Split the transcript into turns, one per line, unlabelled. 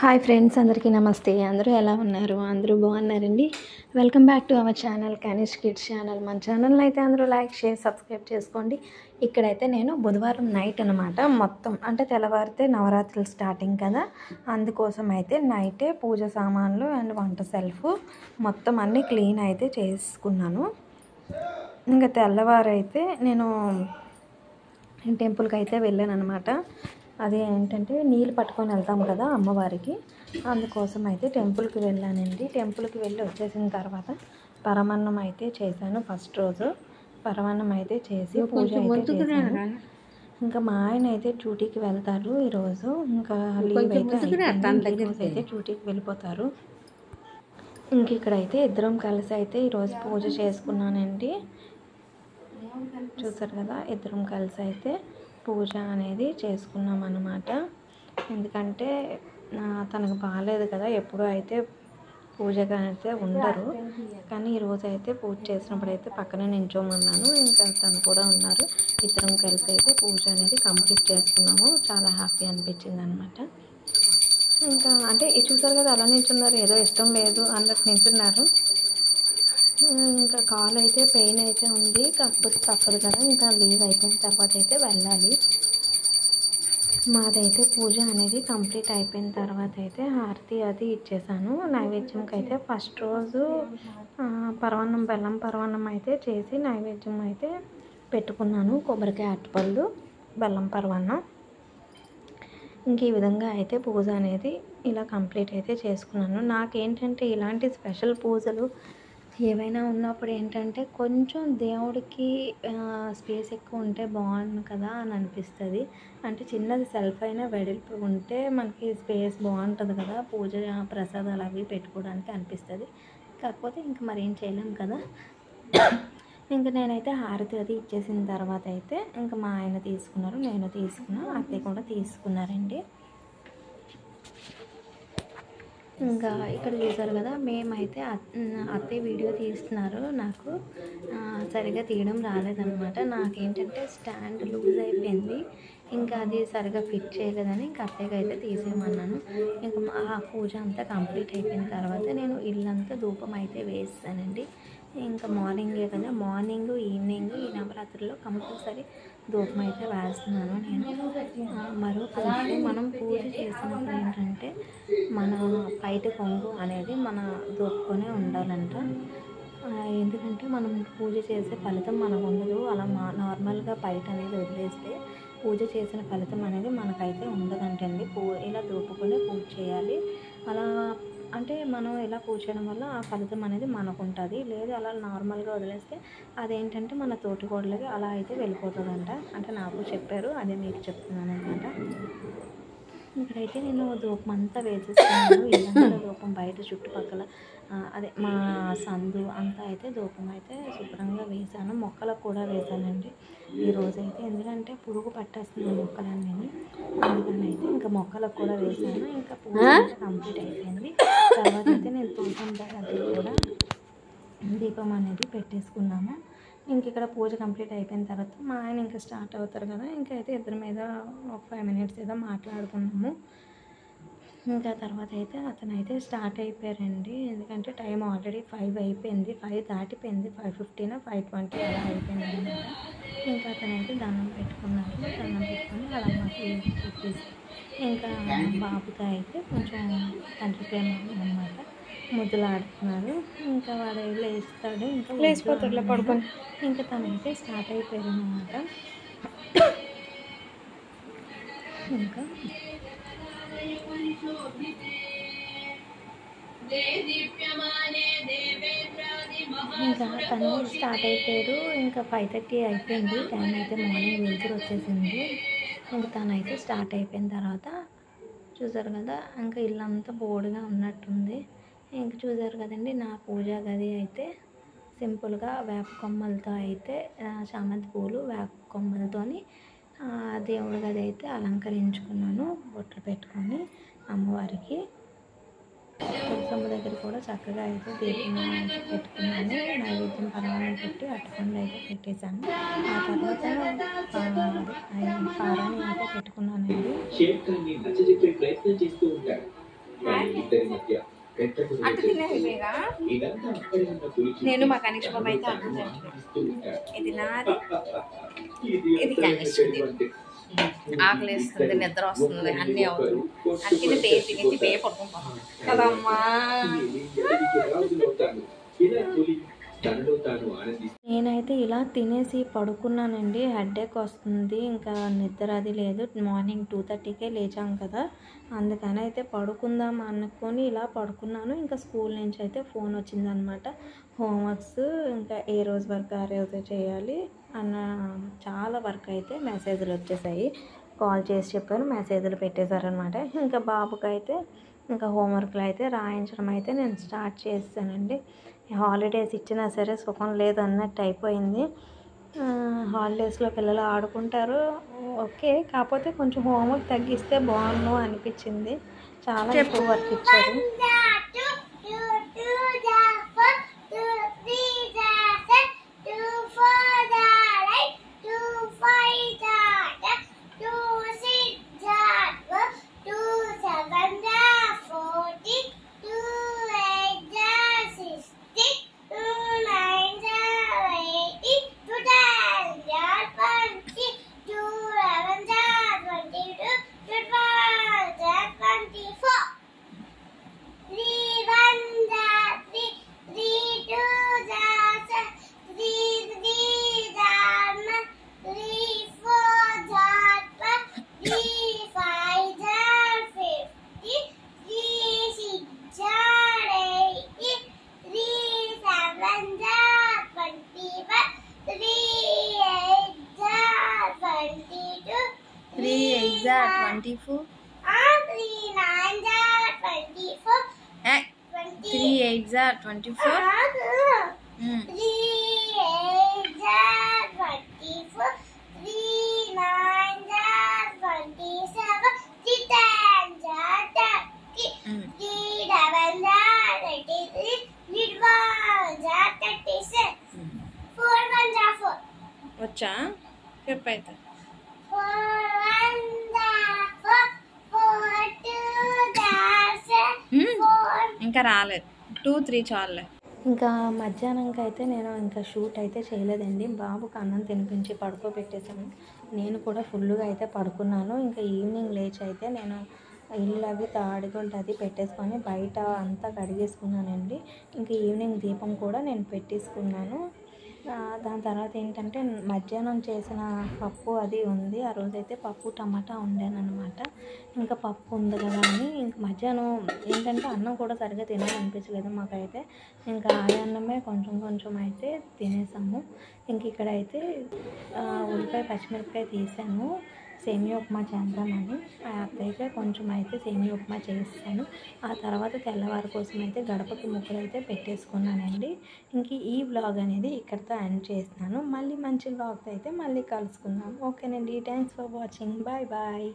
Hi friends, అందరికీ నమస్తే. అందరూ ఎలా ఉన్నారు? అందరూ బాగున్నారండి. Welcome back to our channel Kanish kids channel. మన ఛానల్ని అయితే అందరూ లైక్, షేర్, సబ్స్క్రైబ్ చేసుకోండి. ఇక్కడైతే నేను బుధవారం నైట్ అనమాట, మొత్తం అంటే తెల్లవారితే నవరాత్రులు స్టార్టింగ్ కదా, అందుకోసం అయితే నైటే పూజ సామాన్లు అండ్ వంట సెల్ఫ్ మొత్తం అన్నీ క్లీన్ అయితే చేసుకున్నాను. ఇంకా తెల్లవారైతే నేను టెంపుల్కి అయితే వెళ్ళాను అనమాట. అది ఏంటంటే నీళ్ళు పట్టుకొని వెళ్తాం కదా అమ్మవారికి, అందుకోసం అయితే టెంపుల్కి వెళ్ళానండి. టెంపుల్కి వెళ్ళి వచ్చేసిన తర్వాత పరమాన్నం అయితే చేశాను. ఫస్ట్ రోజు పరమాన్నం అయితే చేసి పూజ అయితే చేశాను. ఇంకా మా ఆయన అయితే డ్యూటీకి వెళ్తారు ఈరోజు, ఇంకా లీవ్ అయితే డ్యూటీకి వెళ్ళిపోతారు. ఇంక ఇక్కడైతే ఇద్దరం కలిసి అయితే ఈరోజు పూజ చేసుకున్నానండి. చూసారు కదా, ఇద్దరం కలిసి అయితే పూజ అనేది చేసుకున్నాం అన్నమాట. ఎందుకంటే తనకు బాగాలేదు కదా, ఎప్పుడూ అయితే పూజగా అయితే ఉండరు, కానీ ఈరోజు అయితే పూజ చేసినప్పుడు అయితే పక్కనే నించోమన్నాను. ఇంకా తను కూడా ఉన్నారు. ఇద్దరం కలిసి అయితే పూజ అనేది కంప్లీట్ చేసుకున్నాము. చాలా హ్యాపీ అనిపించింది అనమాట. ఇంకా అంటే చూసారు కదా, అలా నించున్నారు, ఏదో ఇష్టం లేదు అన్నట్టు నించున్నారు. ఇంకా కాల్ అయితే పెయిన్ అయితే ఉంది, కాకపోతే తప్పదు కదా, ఇంకా లీవ్ అయిపోయిన తర్వాత అయితే వెళ్ళాలి. మాదైతే పూజ అనేది కంప్లీట్ అయిపోయిన తర్వాత అయితే హారతి అది ఇచ్చేసాను. నైవేద్యంకి అయితే ఫస్ట్ రోజు పరమాన్నం, బెల్లం పరమాన్నం అయితే చేసి నైవేద్యం అయితే పెట్టుకున్నాను. కొబ్బరికాయ, అరటిపళ్ళు, బెల్లం పరమాన్నం. ఇంక ఈ విధంగా అయితే పూజ అనేది ఇలా కంప్లీట్ అయితే చేసుకున్నాను. నాకేంటంటే ఇలాంటి స్పెషల్ పూజలు ఏవైనా ఉన్నప్పుడు ఏంటంటే కొంచెం దేవుడికి స్పేస్ ఎక్కువ ఉంటే బాగుండు కదా అని అనిపిస్తుంది. అంటే చిన్నది సెల్ఫ్ అయినా వెడల్పు ఉంటే మనకి స్పేస్ బాగుంటుంది కదా, పూజ ప్రసాదాలు అవి పెట్టుకోవడానికి అనిపిస్తుంది. కాకపోతే ఇంక మరి ఏం చేయలేం కదా. ఇంక నేనైతే హారతి అది ఇచ్చేసిన తర్వాత అయితే ఇంకా మా ఆయన తీసుకున్నారు, నేను తీసుకున్నా, అత్తయ్య కూడా తీసుకున్నారండి. ఇంకా ఇక్కడ చూసారు కదా, మేమైతే అత్తయ్య వీడియో తీస్తున్నారు. నాకు సరిగా తీయడం రాలేదన్నమాట. నాకేంటంటే స్టాండ్ లూజ్ అయిపోయింది, ఇంకా అది సరిగా ఫిట్ చేయలేదని ఇంకా అత్తయ్యకి అయితే తీసేయమన్నాను. ఇంకా ఆ పూజ అంతా కంప్లీట్ అయిపోయిన తర్వాత నేను ఇల్లంతా ధూపం అయితే వేస్తానండి. ఇంకా మార్నింగే కదా, మార్నింగ్ ఈవినింగ్ ఈ నవరాత్రుల్లో కంపల్సరీ ధూపం అయితే వేస్తున్నాను నేను. మరో విషయం, మనం పూజ చేసినప్పుడు ఏంటంటే మన బయట కొంగు అనేది మన దూపుకొనే ఉండాలంట. ఎందుకంటే మనం పూజ చేసే ఫలితం మనకు ఉండదు. అలా నార్మల్గా బయట అనేది వదిలేస్తే పూజ చేసిన ఫలితం అనేది మనకైతే ఉండదంటండి. ఇలా దూపుకొని పూజ చేయాలి. అలా అంటే మనం ఇలా పూజ చేయడం వల్ల ఆ ఫలితం అనేది మనకు ఉంటుంది. లేదు అలా నార్మల్గా వదిలేస్తే అదేంటంటే మన తోటికోడలకి అలా అయితే వెళ్ళిపోతుందంట. అంటే నాకు చెప్పారు, అదే మీకు చెప్తున్నాను అనమాట. ఇక్కడైతే నేను ధూపం అంతా వేసేస్తున్నాను. ఇదంతా ధూపం బయట చుట్టుపక్కల అదే మా సందు అంతా అయితే ధూపం అయితే శుభ్రంగా వేసాను. మొక్కలకు కూడా వేసానండి ఈరోజైతే, ఎందుకంటే పురుగు పట్టేస్తుంది మొక్కలన్నీ, అందుకని అయితే ఇంకా మొక్కలకు కూడా వేసాను. ఇంకా పూజ కంప్లీట్ అయిపోయింది. తర్వాత అయితే నేను తులసం దగ్గర కూడా దీపం అనేది పెట్టేసుకున్నాము. ఇంక ఇక్కడ పూజ కంప్లీట్ అయిపోయిన తర్వాత మా ఆయన ఇంకా స్టార్ట్ అవుతారు కదా, ఇంకైతే ఇద్దరి మీద ఒక 5 minutes ఏదో మాట్లాడుకున్నాము. ఇంకా తర్వాత అయితే అతనైతే స్టార్ట్ అయిపోయారండి. ఎందుకంటే టైం ఆల్రెడీ 5 అయిపోయింది, 5 దాటిపోయింది, 5:15, 5:20 అలా అయిపోయింది అనమాట. ఇంకా అతనైతే దండం పెట్టుకున్నారు. దండం పెట్టుకొని వాళ్ళ అమ్మకి చెప్పేసి ఇంకా బాబుతో అయితే కొంచెం తండ్రి ప్రేమ అనమాట, ముద్దులాడుతున్నారు. ఇంకా వాడు లేస్తాడు, ఇంకా లేచిపోతాడులే పడుకొని. ఇంకా తనైతే స్టార్ట్ అయిపోయారు అనమాట. ఇంకా తను స్టార్ట్ అయిపోయారు. ఇంకా 5:30 అయిపోయింది టైం అయితే, మార్నింగ్ వెళ్తురు వచ్చేసింది. ఇంకా తనైతే స్టార్ట్ అయిపోయిన తర్వాత చూసారు కదా, ఇంకా ఇల్లంతా బోర్డుగా ఉన్నట్టుంది. ఇంక చూసారు కదండి, నా పూజా గది అయితే సింపుల్గా వేప కొమ్మలతో అయితే చామంతి పూలు వేప కొమ్మలతోని దేవుడి గది అయితే అలంకరించుకున్నాను, బొట్లు పెట్టుకొని అమ్మవారికి. తులసమ్మ దగ్గర కూడా చక్కగా అయితే దీపం అయితే పెట్టుకున్నాను. నైవేద్యం పరమాన్నం పెట్టి అరటిపండ్లు అయితే పెట్టేశాను. ఆ తర్వాత పారాణి అయితే పెట్టుకున్నానండి. అటు తినేవిగా నేను మా కనిష్క బాబు అయితే అటు ఇది నాది ఇది కనిష్కది. ఆకలిస్తుంది, నిద్ర వస్తుంది, అన్నీ అవుతుంది. అందుకని పే తినేసి పే పడుకుంటాను కదమ్మా. నేనైతే ఇలా తినేసి పడుకున్నానండి. హెడేక్ వస్తుంది, ఇంకా నిద్ర అది లేదు. మార్నింగ్ 2:30కే లేచాం కదా, అందుకని అయితే పడుకుందాం అనుకొని ఇలా పడుకున్నాను. ఇంకా స్కూల్ నుంచి అయితే ఫోన్ వచ్చిందనమాట. హోంవర్క్స్ ఇంకా ఏ రోజు వర్క్ ఆ రోజు చేయాలి అన్న చాలా వర్క్ అయితే మెసేజ్లు వచ్చేసాయి. కాల్ చేసి చెప్పారు, మెసేజ్లు పెట్టేశారనమాట. ఇంకా బాబుకైతే ఇంకా హోంవర్క్లు అయితే రాయించడం అయితే నేను స్టార్ట్ చేస్తానండి. హాలిడేస్ ఇచ్చినా సరే సుఖం లేదు అన్నట్టు అయిపోయింది. హాలిడేస్లో పిల్లలు ఆడుకుంటారు ఓకే, కాకపోతే కొంచెం హోంవర్క్ తగ్గిస్తే బాగుండు అనిపించింది. చాలా ఎక్కువ వర్క్ ఇచ్చారు. వచ్చా చెప్పైతే ఇంకా రాలేదు, 2-3 చాలే. ఇంకా మధ్యాహ్నంకి అయితే నేను ఇంకా షూట్ అయితే చేయలేదండి. బాబుకి అన్నం తినిపించి పడుకోబెట్టేసాను. నేను కూడా ఫుల్గా అయితే పడుకున్నాను. ఇంకా ఈవినింగ్ లేచి అయితే నేను ఇల్లు అవి తాడిగుంట అది పెట్టేసుకొని బయట అంతా కడిగేసుకున్నానండి. ఇంకా ఈవినింగ్ దీపం కూడా నేను పెట్టేసుకున్నాను. దాని తర్వాత ఏంటంటే మధ్యాహ్నం చేసిన పప్పు అది ఉంది. ఆ రోజైతే పప్పు టమాటా వండానమాట. ఇంకా పప్పు ఉంది కదా అని ఇంక మధ్యాహ్నం ఏంటంటే అన్నం కూడా సరిగ్గా తినాలనిపించలేదు మాకైతే. ఇంకా ఆ అన్నమే కొంచెం కొంచెం అయితే తినేసాము. ఇంక ఇక్కడైతే ఉల్లిపాయ పచ్చిమిరపకాయ తీసాను సేమియా ఉప్మా చేద్దామని. ఆ అత్తయ్యకే కొంచెం అయితే సేమియా ఉప్మా చేస్తాను. ఆ తర్వాత తెల్లవారి కోసం అయితే గడపకి ముగ్గులు అయితే పెట్టేసుకున్నానండి. ఇంక ఈ వ్లాగ్ అనేది ఇక్కడితో ఎండ్ చేస్తున్నాను. మళ్ళీ మంచి వ్లాగ్తో అయితే మళ్ళీ కలుసుకుందాం. ఓకేనండి, thanks for watching. Bye bye.